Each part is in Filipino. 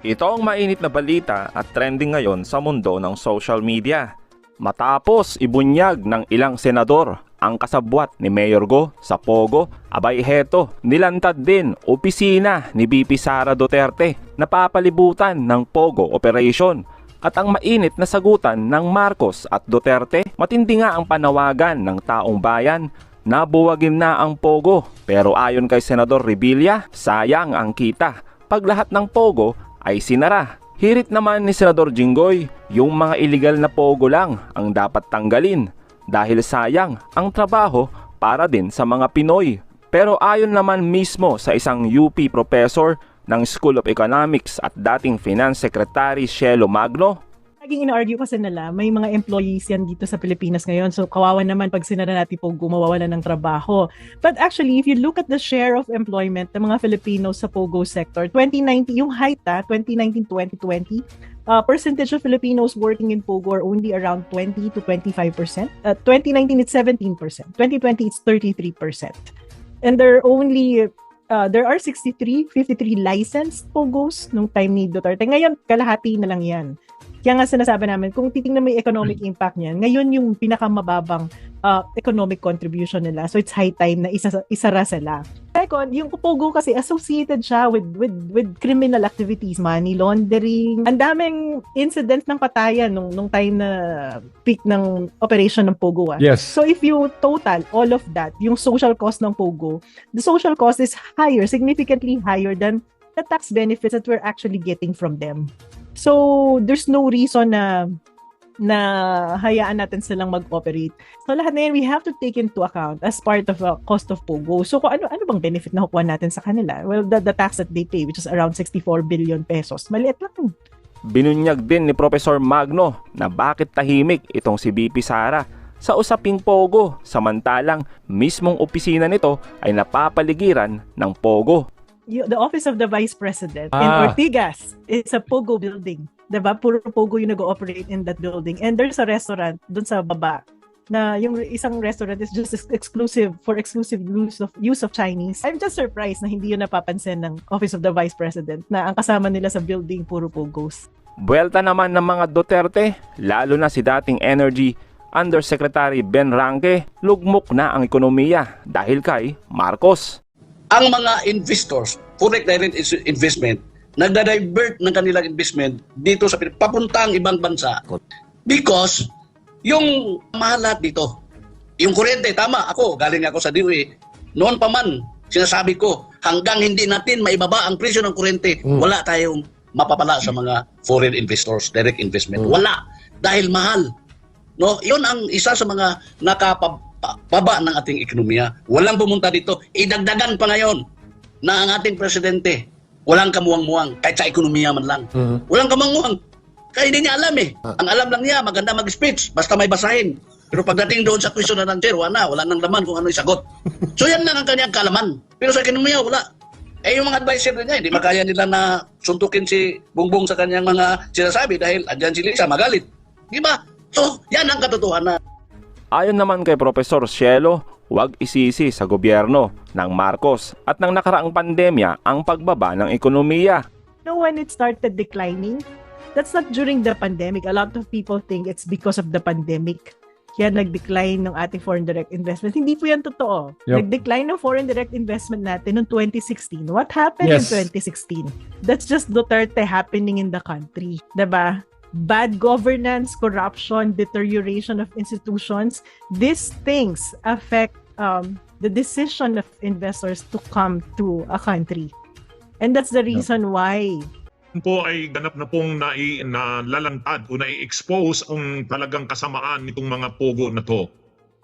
Ito ang mainit na balita at trending ngayon sa mundo ng social media. Matapos ibunyag ng ilang senador ang kasabwat ni Mayor Go sa Pogo, abay heto, nilantad din opisina ni VP Sara Duterte na papalibutan ng Pogo operation. At ang mainit na sagutan ng Marcos at Duterte, matindi nga ang panawagan ng taong bayan na buwagin na ang Pogo. Pero ayon kay Senador Revilla, sayang ang kita pag lahat ng Pogo ay sinara. Hirit naman ni Senador Jinggoy, yung mga illegal na Pogo lang ang dapat tanggalin dahil sayang ang trabaho para din sa mga Pinoy. Pero ayon naman mismo sa isang UP professor ng School of Economics at dating Finance Secretary Shelo Magno, laging ina-argue kasi nila, may mga employees yan dito sa Pilipinas ngayon. So, kawawa naman pag sinara natin po gumawalan ng trabaho. But actually, if you look at the share of employment ng mga Filipinos sa Pogo sector, 2019, yung height 2019-2020, percentage of Filipinos working in Pogo are only around 20 to 25%. 2019, it's 17%. 2020, it's 33%. And there are 53 licensed Pogos nung time ni Duterte. Ngayon, kalahati na lang yan. Kaya nga sinasabi namin, kung titingnan mo yung economic impact niyan, ngayon yung pinakamababang economic contribution nila. So it's high time na isara sila. Second, yung Pogo kasi associated siya with criminal activities, money laundering. Ang daming incidents ng patayan nung time na peak ng operation ng Pogo. Yes. So if you total all of that, yung social cost ng Pogo, the social cost is higher, significantly higher than the tax benefits that we're actually getting from them. So, there's no reason na hayaan natin silang mag-operate. So, lahat na yan, we have to take into account as part of the cost of Pogo. So, kung ano bang benefit na kukuha natin sa kanila? Well, the tax that they pay, which is around 64 billion pesos. Maliit lang. binunyag din ni Professor Magno na bakit tahimik itong si VP Sara sa usaping Pogo, samantalang mismong opisina nito ay napapaligiran ng Pogo. The office of the Vice President in Ortigas is a Pogo building. Diba? Puro Pogo yung nag-ooperate in that building. And there's a restaurant dun sa baba na yung isang restaurant is just exclusive use of Chinese. I'm just surprised na hindi yun napapansin ng Office of the Vice President na ang kasama nila sa building puro Pogos. Buwelta naman ng mga Duterte, lalo na si dating Energy Undersecretary Ben Ranque, lugmok na ang ekonomiya dahil kay Marcos. Ang mga investors, foreign direct investment, nagda-divert ng kanilang investment dito sa papuntang ibang bansa because yung mahal lahat dito. Yung kuryente, tama, galing ako sa DOE. Noon pa man, sinasabi ko, hanggang hindi natin maibaba ang presyo ng kuryente, wala tayong mapapala sa mga foreign investors, direct investment. Wala. Dahil mahal. No, yun ang isa sa mga nakapababa ng ating ekonomiya. Walang pumunta dito. Idagdagan pa ngayon na ang ating presidente, walang kamuwang-muwang, kahit sa ekonomiya man lang. Walang kamuwang-muwang. Kaya hindi niya alam eh. Ang alam lang niya, maganda mag-speech, basta may basahin. Pero pagdating doon sa question na ng chair, wala nang laman kung ano yung sagot. So yan lang ang kanyang kalaman. Pero sa ekonomiya, wala. Eh yung mga advisor niya, hindi makaya nila na suntukin si Bongbong sa kanyang mga sinasabi dahil andyan si Lisa, magalit. Di ba? So, yan ang katotohanan. Ayon naman kay Professor Shelo, huwag isisi sa gobyerno ng Marcos at ng nakaraang pandemya ang pagbaba ng ekonomiya. When it started declining, that's not during the pandemic. A lot of people think it's because of the pandemic. Kaya nag-decline ng ating foreign direct investment. Hindi po yan totoo. Yep. Nag-decline ng foreign direct investment natin noong 2016. What happened in 2016? That's just Duterte happening in the country. Diba? Bad governance, corruption, deterioration of institutions. These things affect the decision of investors to come to a country. And that's the reason why po ay ganap na pong nalalantad o nai-expose ang talagang kasamaan nitong mga Pogo na to.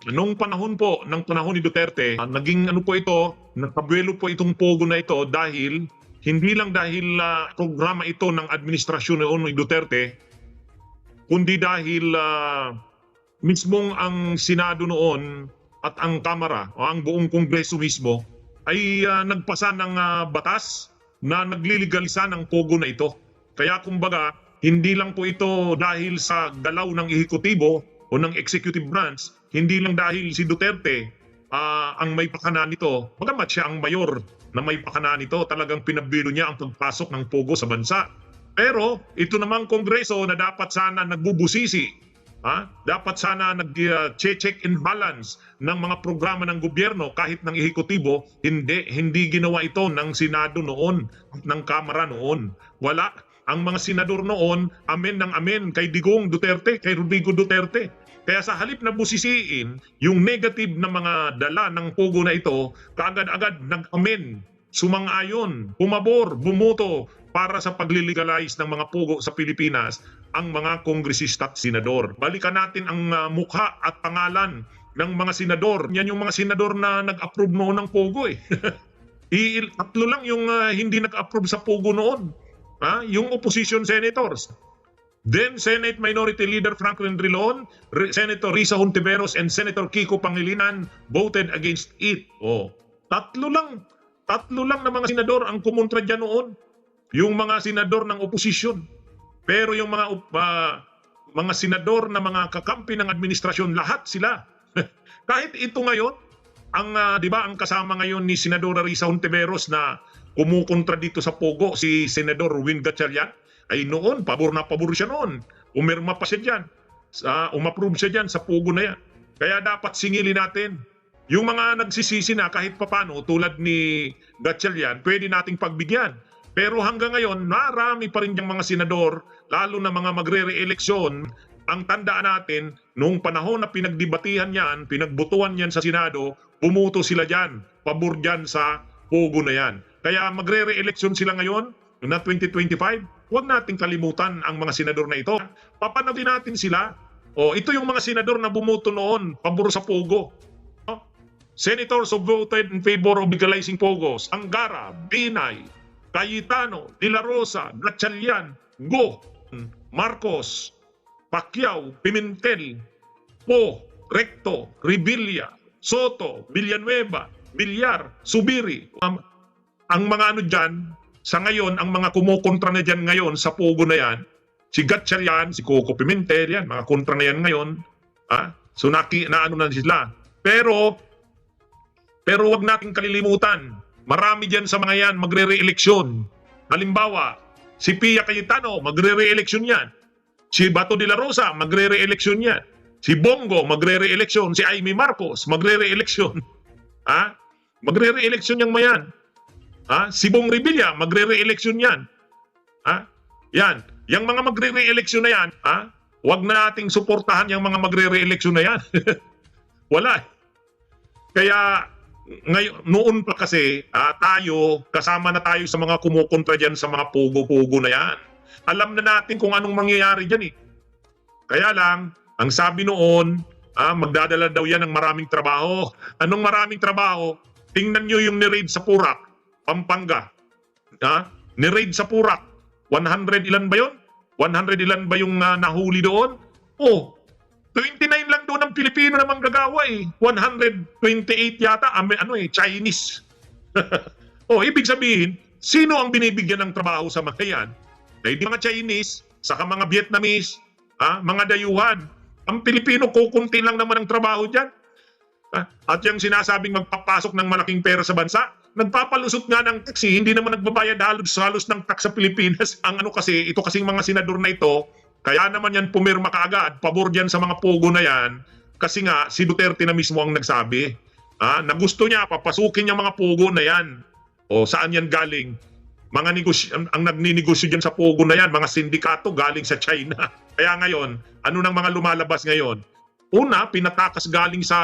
Noong panahon ni Duterte, naging nagpabuelo po itong Pogo na ito dahil, hindi lang dahil programa ito ng administrasyon noon ni Duterte, kundi dahil mismong ang Senado noon at ang Kamara o ang buong Kongreso mismo ay nagpasa ng batas na nagliligalisa ng Pogo na ito. Kaya kumbaga, hindi lang po ito dahil sa galaw ng ehekutibo o ng executive branch, hindi lang dahil si Duterte ang may pakana nito. Bagamat siya ang mayor na may pakana nito, talagang pinabilo niya ang pagpasok ng Pogo sa bansa. Pero ito namang Kongreso na dapat sana nagbubusisi, dapat sana nag-check and balance ng mga programa ng gobyerno kahit ng ehekutibo, hindi ginawa ito ng Senado noon, ng Kamara noon. Wala. Ang mga senador noon, amen ng amen kay Digong Duterte, kay Rodrigo Duterte. Kaya sa halip na busisiin yung negative na mga dala ng pogo na ito, kaagad-agad nag-amen, sumang-ayon, pumabor, bumoto para sa paglilegalize ng mga pogo sa Pilipinas ang mga kongresista at senador. Balikan natin ang mukha at pangalan ng mga senador. Yan yung mga senador na nag-approve noon ng pogo eh. Tatlo lang yung hindi nag-approve sa pogo noon. Yung opposition senators. Then Senate Minority Leader Franklin Drilon, Senator Risa Hontiveros, and Senator Kiko Pangilinan voted against it. Tatlo lang na mga senador ang kumontra dyan noon. Yung mga senador ng opposition. Pero yung mga senador na mga kakampi ng administrasyon, lahat sila. Kahit ito ngayon, di ba ang kasama ngayon ni Senadora Risa Hontiveros na kumukontra dito sa pogo, si Senador Win Gatchalian, ay noon, pabor na pabor siya noon. Umirma pa siya dyan. Umapprove siya dyan sa pogo na yan. Kaya dapat singilin natin. Yung mga nagsisisi na kahit papano, tulad ni Gatchalian, pwede nating pagbigyan. Pero hanggang ngayon, marami pa rin yung mga senador, lalo na mga magre-re-eleksyon. Ang tandaan natin, noong panahon na pinagdibatihan yan, pinagbutuan yan sa Senado, bumuto sila dyan, pabor dyan sa pogo na yan. Kaya magre-re-eleksyon sila ngayon, na 2025, huwag nating kalimutan ang mga senador na ito. Papanagin natin sila. Ito yung mga senador na bumuto noon, pabor sa pogo. Senators who voted in favor of legalizing pogos: Angara, Binay, Cayetano, De La Rosa, Gatchalian, Go, Marcos, Pacquiao, Pimentel, Po, Recto, Revilla, Soto, Villanueva, Villar, Subiri. Ang mga ano dyan, sa ngayon, ang mga kumukontra na dyan ngayon sa pogo na yan, si Gatchalian, si Coco Pimentel, yan, mga kontra na yan ngayon. So na ano na sila. Pero wag nating kalilimutan, marami dyan sa mga yan magre-re-eleksyon. Halimbawa, si Pia Cayetano, magre-re-eleksyon yan. Si Bato de la Rosa, magre-re-eleksyon yan. Si Bongo, magre-re-eleksyon. Si Amy Marcos, magre-re-eleksyon. Magre-re-eleksyon yung mayan. Si Bong Revilla, magre-re-eleksyon yan. Yan. Yung mga magre-re-eleksyon na yan, wag na nating suportahan yung mga magre-re-eleksyon na yan. Wala. Kaya, ngayon, noon pa kasi, kasama na tayo sa mga kumukontra dyan sa mga pugo-pugo na yan. Alam na natin kung anong mangyayari dyan eh. Kaya lang, ang sabi noon, magdadala daw yan ng maraming trabaho. Anong maraming trabaho? Tingnan nyo yung ni-raid sa Purak, Pampanga. Ni-raid sa Purak. 100 ilan ba yun? 100 ilan ba yung nahuli doon? 29 lang doon ang Pilipino na manggagawa eh. 128 yata, Chinese. Ibig sabihin, sino ang binibigyan ng trabaho sa mga yan? Di mga Chinese, saka mga Vietnamese, mga dayuhan. Ang Pilipino, kukunti lang naman ang trabaho dyan. At yung sinasabing magpapasok ng malaking pera sa bansa, nagpapalusot nga ng tax, hindi naman nagbabayad halos ng tax sa Pilipinas. Ito kasing mga senador na ito, kaya naman yan pumirma kaagad, pabor dyan sa mga pogo na yan, kasi nga si Duterte na mismo ang nagsabi na gusto niya, papasukin niya mga pogo na yan. Saan yan galing? Ang nagninegosyo dyan sa pogo na yan, mga sindikato galing sa China. Kaya ngayon, ano nang mga lumalabas ngayon? Una, pinatakas galing sa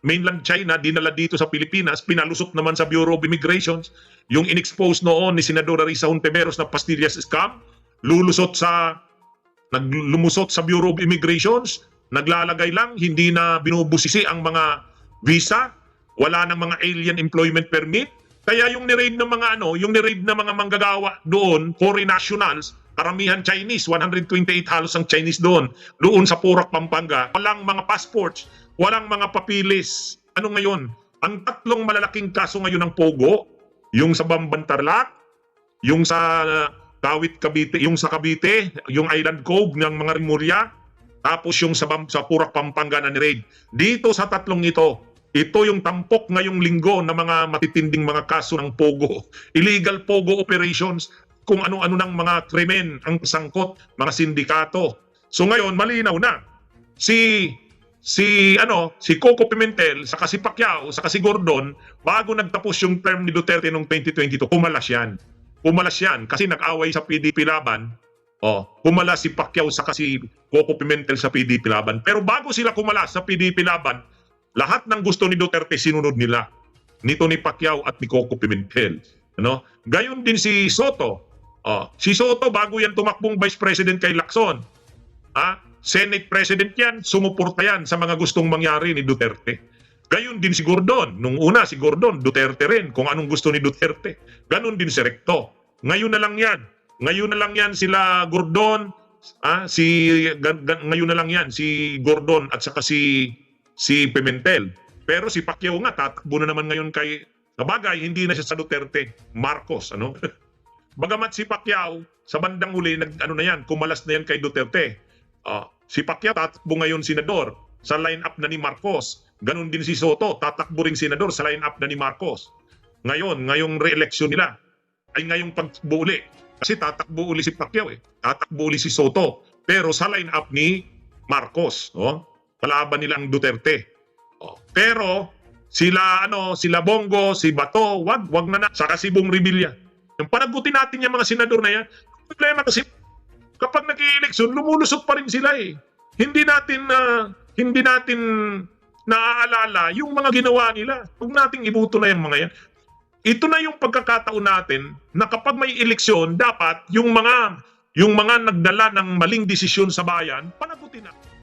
mainland China, dinala dito sa Pilipinas, pinalusot naman sa Bureau of Immigration. Yung in-expose noon ni Senadora Risa Hontiveros na pastillas scam, lumusot sa Bureau of Immigration, naglalagay lang, hindi na binubusisi ang mga visa, wala nang mga alien employment permit. Kaya yung ni-raid ng mga manggagawa doon, foreign nationals, karamihan Chinese, 128 halos ang Chinese doon sa Purak, Pampanga, walang mga passports, walang mga papilis. Ano ngayon? Ang tatlong malalaking kaso ngayon ng pogo, yung sa Bambantarlac, yung sa Kawit Cavite, yung sa Cavite, yung Island Cove ng mga Rimulya, tapos yung sa Purak, Pampanga na ni-raid. Dito sa tatlong ito yung tampok ngayong linggo na mga matitinding mga kaso ng pogo. Illegal pogo operations. kung ano-ano ng mga krimen ang sangkot, mga sindikato. So ngayon, malinaw na. Si Coco Pimentel, saka si Pacquiao, saka si Gordon, bago nagtapos yung term ni Duterte noong 2022, pumalas yan. Pumalas yan kasi nag-away sa PDP laban. Pumalas si Pacquiao saka si Coco Pimentel sa PDP laban. Pero bago sila kumalas sa PDP laban, lahat ng gusto ni Duterte sinunod nila. Nito ni Pacquiao at ni Coco Pimentel. Gayon din si Soto. Si Soto, bago yan tumakbong Vice President kay Lacson, Senate President yan, sumuporta yan sa mga gustong mangyari ni Duterte. Gayon din si Gordon. Nung una, si Gordon, Duterte rin, kung anong gusto ni Duterte. Ganon din si Recto. Ngayon na lang yan. Ngayon na lang yan sila Gordon, ngayon na lang yan si Gordon at saka si Pimentel. Pero si Pacquiao nga, tatakbo na naman ngayon kay, sabagay, hindi na siya sa Duterte, Marcos, Bagamat si Pacquiao, sa bandang huli, kumalas na yan kay Duterte. Si Pacquiao tatakbo ngayon senador sa line-up na ni Marcos. Ganon din si Soto, tatakbo ring senador sa line-up na ni Marcos. Ngayong re-election nila, ay ngayong pagtakbo uli. Kasi tatakbo uli si Pacquiao tatakbo uli si Soto. Pero sa line-up ni Marcos, kalaban nila ang Duterte. Pero sila Bongo, si Bato, wag na, saka si Bong Revilla. Yung panagutin natin yung mga senador na yan, problema kasi kapag nag-i-eleksyon, lumulusot pa rin sila Hindi natin naaalala yung mga ginawa nila. Huwag nating ibuto na yung mga yan. Ito na yung pagkakataon natin na kapag may eleksyon, dapat yung mga nagdala ng maling desisyon sa bayan, panagutin natin.